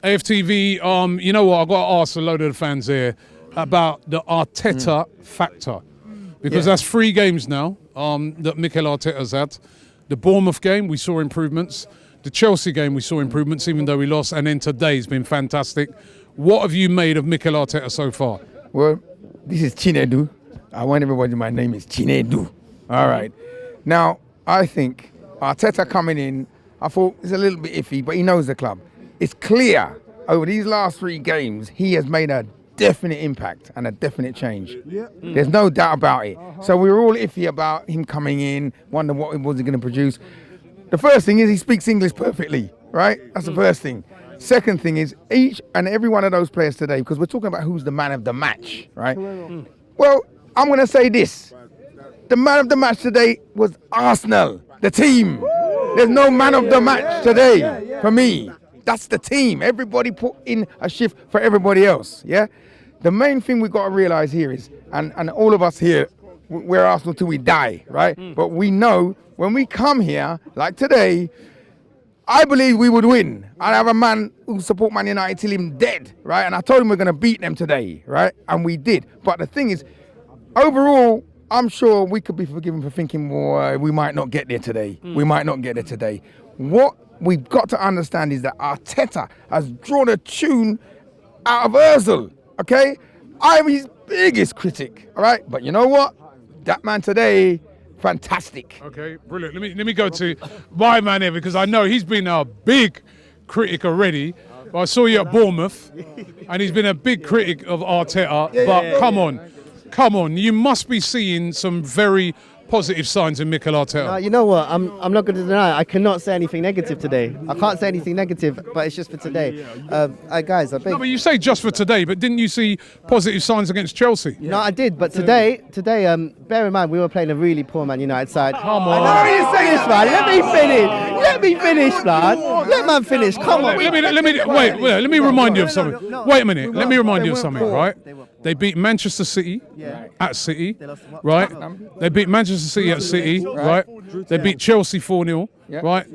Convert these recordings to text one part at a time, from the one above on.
AFTV, you know what? I've got to ask a load of the fans here about the Arteta factor. Because that's 3 games now that Mikel Arteta's had. The Bournemouth game, we saw improvements. The Chelsea game, we saw improvements, even though we lost. And then today's been fantastic. What have you made of Mikel Arteta so far? Well, this is Chinedu. I want everybody to know my name is Chinedu. All right. Now, I think Arteta coming in, I thought it's a little bit iffy, but he knows the club. It's clear over these last 3 games, he has made a definite impact and a definite change. There's no doubt about it. So we were all iffy about him coming in, wonder what was he going to produce. The first thing is he speaks English perfectly, right? That's the first thing. Second thing is each and every one of those players today, because we're talking about who's the man of the match, right? Well, I'm going to say this. The man of the match today was Arsenal, the team. There's no man of the match today for me. That's the team. Everybody put in a shift for everybody else, yeah? The main thing we've got to realise here is, and all of us here, we're Arsenal till we die, right? But we know when we come here, like today, I believe we would win. I have a man who support Man United till him dead, right? And I told him we're going to beat them today, right? And we did. But the thing is, overall, I'm sure we could be forgiven for thinking, well, we might not get there today. We might not get there today. What we've got to understand is that Arteta has drawn a tune out of Ozil, okay? I'm his biggest critic, all right? But you know what? That man today, fantastic. Okay, brilliant. Let me go to my man here, because I know he's been a big critic already. I saw you at Bournemouth, and he's been a big critic of Arteta. But come on, you must be seeing some very positive signs in Mikel Arteta. You know what? I'm not going to deny. I cannot say anything negative today. I can't say anything negative, but it's just for today. Guys, I think. No, but you say just for today, but didn't you see positive signs against Chelsea? No, I did. But today, bear in mind, we were playing a really poor Man United side. Come on. Let me finish, man. Let man finish. Come on. Let me remind you of something. Wait a minute. Let me remind you of something, right? They beat Manchester City at City, right? They beat Manchester City at City, right? They beat Chelsea 4-0, right?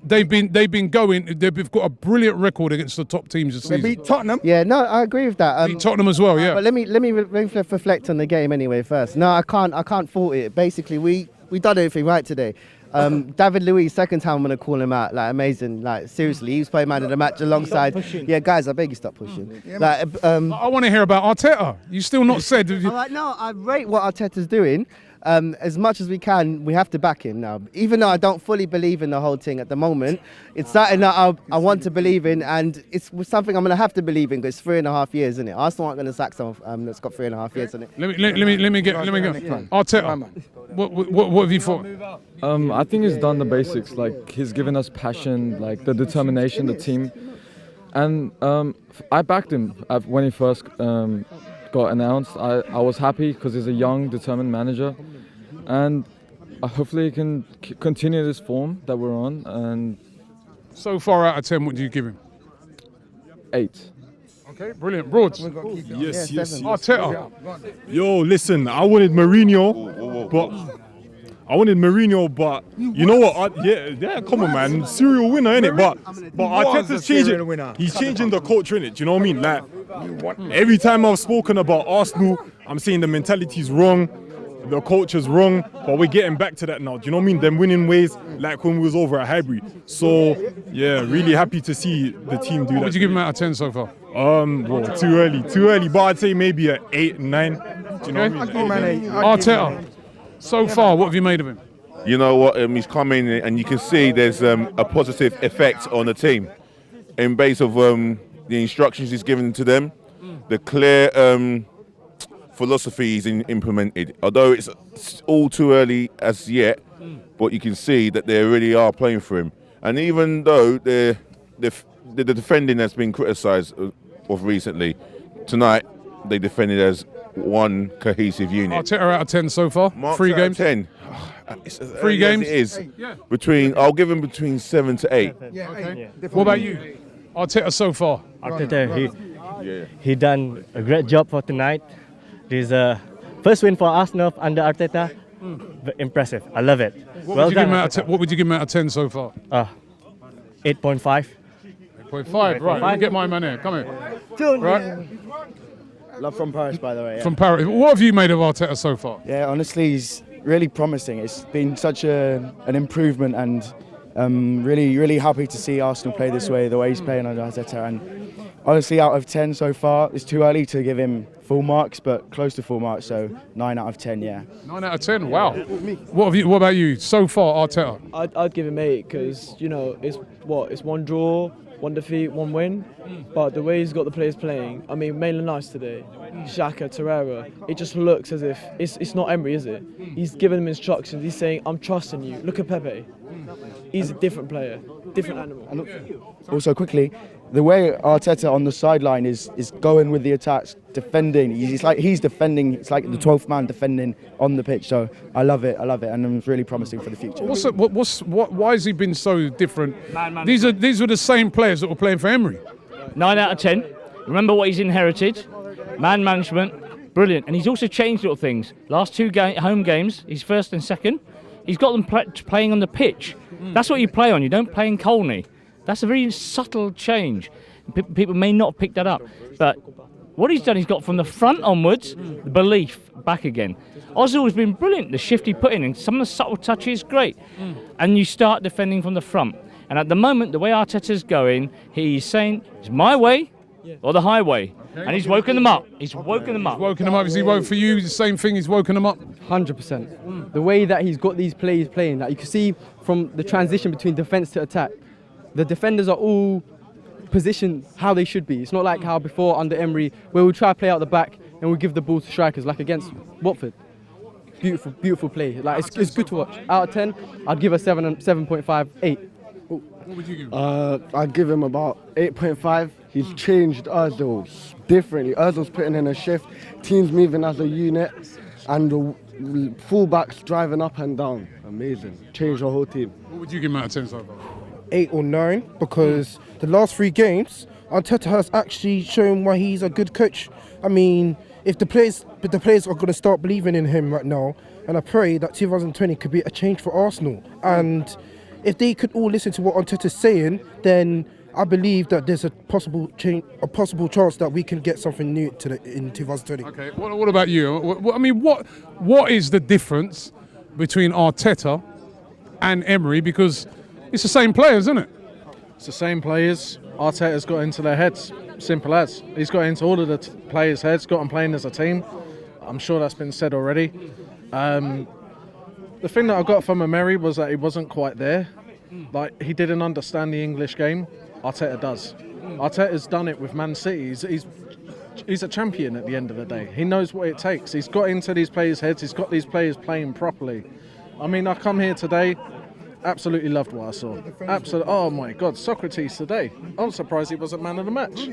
They've got a brilliant record against the top teams this season. They beat Tottenham. Yeah, no, I agree with that. Beat Tottenham as well, yeah. But let me reflect on the game anyway first. No, I can't fault it. Basically, we done everything right today. David Luiz, second time I'm going to call him out. Like, amazing. Like, seriously, he was playing man of the match alongside. Yeah, guys, I beg you, stop pushing. I want to hear about Arteta. You still not said. No, I rate what Arteta's doing. As much as we can, we have to back him now. Even though I don't fully believe in the whole thing at the moment, it's something that I want to believe in, and it's something I'm going to have to believe in, because it's 3.5 years, isn't it? Arsenal aren't going to sack someone that's got 3.5 years in it. Let me get Arteta. What have you thought? I think he's done the basics. Like, he's given us passion, like the determination, the team, and I backed him when he first got announced. I was happy because he's a young, determined manager, and hopefully he can continue this form that we're on. And so far out of 10, what do you give him? 8. Okay, brilliant. Broads. Yes. Arteta. Yo, listen, I wanted Mourinho, but you know what? Yeah, come on, man. Serial winner, innit? But Arteta's changing. He's changing the culture, innit? Do you know what I mean? Like, every time I've spoken about Arsenal, I'm saying the mentality's wrong, the culture's wrong, but we're getting back to that now. Do you know what I mean? Them winning ways, like when we was over at Highbury. So, yeah, really happy to see the team do that. What would you give him out of 10 so far? Well, too early, but I'd say maybe an 8, 9. Do you know what I mean? Arteta. So far, what have you made of him? You know what? He's come in, and you can see there's a positive effect on the team in base of the instructions he's given to them, the clear philosophy he's implemented. Although it's all too early as yet, but you can see that they really are playing for him. And even though the defending has been criticised of recently, tonight they defended as one cohesive unit. Arteta out of 10 so far. Marks 3 out games. Of 10. 3 games. It is I'll give him between 7 to 8. Okay. What about you, Arteta so far? Arteta, he done a great job for tonight. This first win for Arsenal under Arteta. Impressive. I love it. What would you give him out of 10 so far? 8.5. 8.5. Right, let me get my man here. Come here. Right, Love from Paris, by the way. Yeah. from Paris. What have you made of Arteta so far? Yeah, honestly, he's really promising. It's been such an improvement, and really happy to see Arsenal play this way, the way he's playing under Arteta. And honestly, out of 10 so far, it's too early to give him full marks, but close to full marks. So 9 out of 10, yeah. 9 out of 10. Wow. What about you so far, Arteta? I'd give him 8 because it's one draw, one defeat, one win. But the way he's got the players playing, I mean, Maitland Nice today, Xhaka, Torreira, it just looks as if it's not Emery, is it? He's giving them instructions. He's saying, "I'm trusting you." Look at Pepe. He's a different player, different animal. Also, quickly, the way Arteta on the sideline is going with the attacks, defending. He's defending. It's like the 12th man defending on the pitch. So I love it, and it's really promising for the future. Why has he been so different? These were the same players that were playing for Emery. 9 out of 10. Remember what he's inherited. Man management, brilliant. And he's also changed little things. Last 2 home games, he's first and second. He's got them playing on the pitch. That's what you play on. You don't play in Colney. That's a very subtle change. People may not have picked that up. But what he's done, he's got from the front onwards, the belief back again. Ozil has been brilliant. The shift he put in, and some of the subtle touches, great. And you start defending from the front. And at the moment, the way Arteta's going, he's saying, it's my way or the highway. Okay. And he's woken them up. He's woken them up. Is he woke for you? The same thing, he's woken them up? 100%. The way that he's got these players playing, that you can see from the transition between defence to attack, the defenders are all positioned how they should be. It's not like how before under Emery, where we try to play out the back and we give the ball to strikers, like against Watford. Beautiful play. Like it's good to watch. Out of 10, I'd give a 7.5, 8. What would you give? I'd give him about 8.5. He's changed Ozil differently. Ozil's putting in a shift, teams moving as a unit, and the fullbacks driving up and down. Amazing. Changed the whole team. What would you give him out of 10 so far? 8 or 9, because the last 3 games, Arteta has actually shown why he's a good coach. I mean, if the players are going to start believing in him right now, and I pray that 2020 could be a change for Arsenal. And if they could all listen to what Arteta's saying, then I believe that there's a possible chance that we can get something new in 2020. Okay, what about you? What is the difference between Arteta and Emery? Because it's the same players, isn't it? It's the same players. Arteta's got into their heads. Simple as. He's got into all of the players' heads, got them playing as a team. I'm sure that's been said already. The thing that I got from Emery was that he wasn't quite there. Like, he didn't understand the English game. Arteta does. Arteta's done it with Man City. He's a champion at the end of the day. He knows what it takes. He's got into these players' heads. He's got these players playing properly. I mean, I come here today, absolutely loved what I saw. Absolutely. Oh my God, Socrates today. I'm surprised he wasn't man of the match.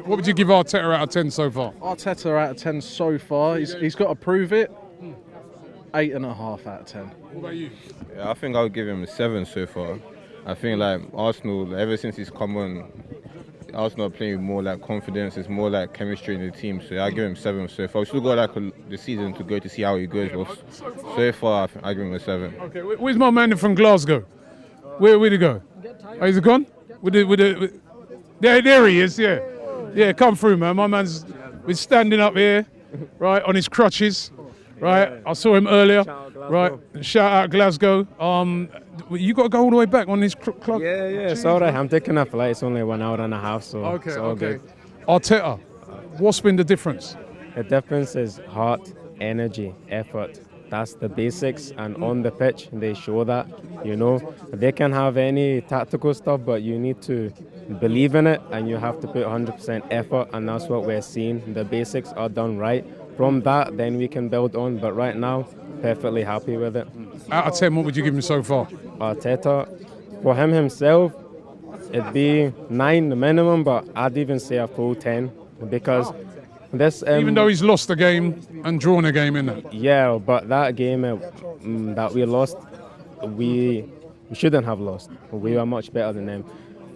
What would you give Arteta out of 10 so far? Arteta out of 10 so far. He's got to prove it. 8.5 out of 10. What about you? Yeah, I think I would give him a 7 so far. I think like Arsenal, ever since he's come on, Arsenal are playing with more like confidence. It's more like chemistry in the team. So I give him 7 so far. We still got like the season to go to see how he goes. But so far, I give him a 7. Okay, where's my man from Glasgow? Where'd he go? Oh, is he gone? There he is. Yeah. Come through, man. My man's standing up here, right, on his crutches. Right, I saw him earlier. Right, shout out Glasgow. You got to go all the way back on this clock. Yeah, it's all right. I'm taking a flight. It's only 1 hour and a half, so it's all good. Arteta, what's been the difference? The difference is heart, energy, effort. That's the basics, and on the pitch, they show that. They can have any tactical stuff, but you need to believe in it, and you have to put 100% effort, and that's what we're seeing. The basics are done right. From that, then we can build on. But right now, perfectly happy with it. Out of 10, what would you give him so far? Arteta, for him himself, it'd be 9 the minimum, but I'd even say a full 10 because this. Even though he's lost a game and drawn a game in that. Yeah, but that game that we lost, we shouldn't have lost. We were much better than them.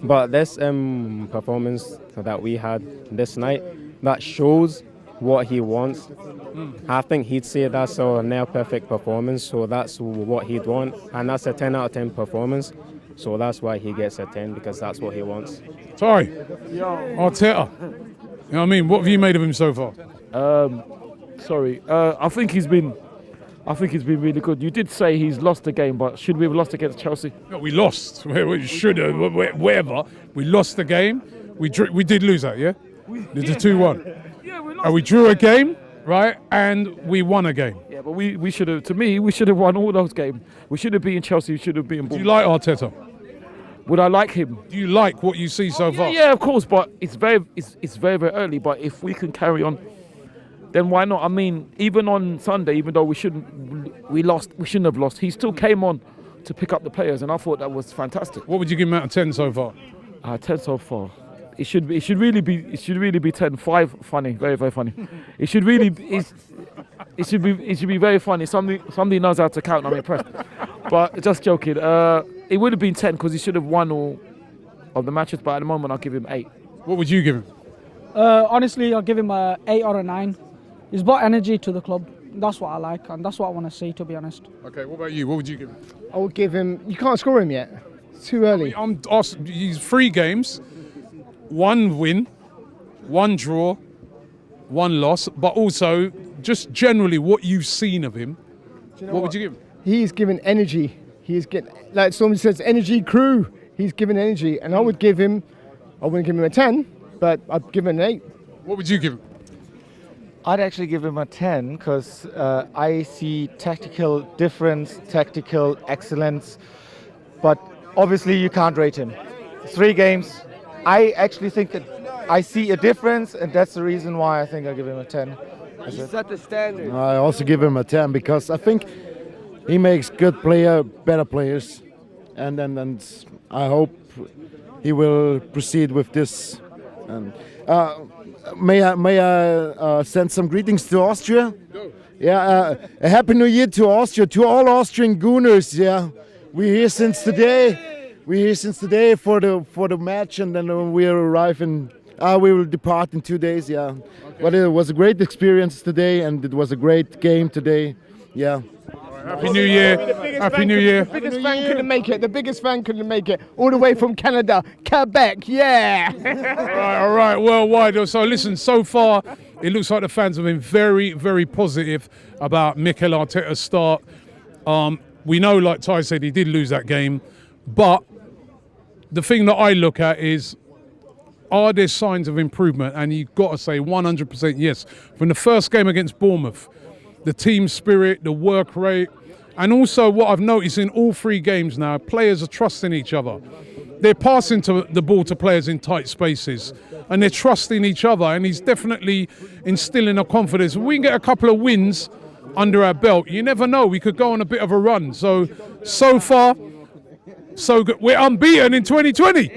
But this performance that we had this night, that shows what he wants. I think he'd say that's a near perfect performance, so that's what he'd want, and that's a 10 out of 10 performance. So that's why he gets a 10, because that's what he wants. Sorry, Arteta. You know what I mean? What have you made of him so far? I think he's been really good. You did say he's lost the game, but should we have lost against Chelsea? No, we lost. We should have. Whatever. We lost the game. We did lose that, yeah? Did the 2-1. Yeah, we lost. And we drew a game, right? And we won a game. Yeah, but we should have. To me, we should have won all those games. We should have beaten Chelsea. We should have beaten. Do you like Arteta? Would I like him? Do you like what you see so far? Yeah, of course. But it's very early. But if we can carry on, then why not? I mean, even on Sunday, even though we shouldn't have lost. He still came on to pick up the players, and I thought that was fantastic. What would you give him out of 10 so far? 10 so far. It should really be 10. 5 funny, very very funny. It should be very funny. Somebody knows how to count. I'm impressed. But just joking. It would have been 10 because he should have won all of the matches. But at the moment, I'll give him 8. What would you give him? Honestly, I'll give him a 8 or a 9. He's brought energy to the club. That's what I like, and that's what I want to see, to be honest. Okay, what about you? What would you give him? I would give him. You can't score him yet. It's too early. I'm asking. He's 3 games, 1 win, 1 draw, 1 loss, but also just generally what you've seen of him. What would you give him? He's given energy. He's getting, like somebody says, energy crew. He's given energy, and I would give him. I wouldn't give him a 10, but I'd give him an 8. What would you give him? I'd actually give him a 10 because I see tactical difference, tactical excellence, but obviously you can't rate him. 3 games, I actually think that I see a difference, and that's the reason why I think I'll give him a 10. He set the standard. I also give him a 10 because I think he makes better players, and I hope he will proceed with this. And may I send some greetings to Austria? Yeah, a happy New Year to Austria, to all Austrian Gooners. Yeah, we're here since today. For the match, and then we arrive in. We will depart in 2 days. Yeah, okay. But it was a great experience today, and it was a great game today. Yeah. Happy New Year. Happy New Year. The biggest fan couldn't make it. The biggest fan couldn't make it. All the way from Canada, Quebec. Yeah. All right. Worldwide. So listen. So far, it looks like the fans have been very, very positive about Mikel Arteta's start. We know, like Ty said, he did lose that game, but the thing that I look at is, are there signs of improvement? And you've got to say 100% yes. From the first game against Bournemouth, the team spirit, the work rate, and also what I've noticed in all 3 games now, players are trusting each other. They're passing the ball to players in tight spaces, and they're trusting each other, and he's definitely instilling a confidence. If we can get a couple of wins under our belt, you never know, we could go on a bit of a run. So far, so good. We're unbeaten in 2020.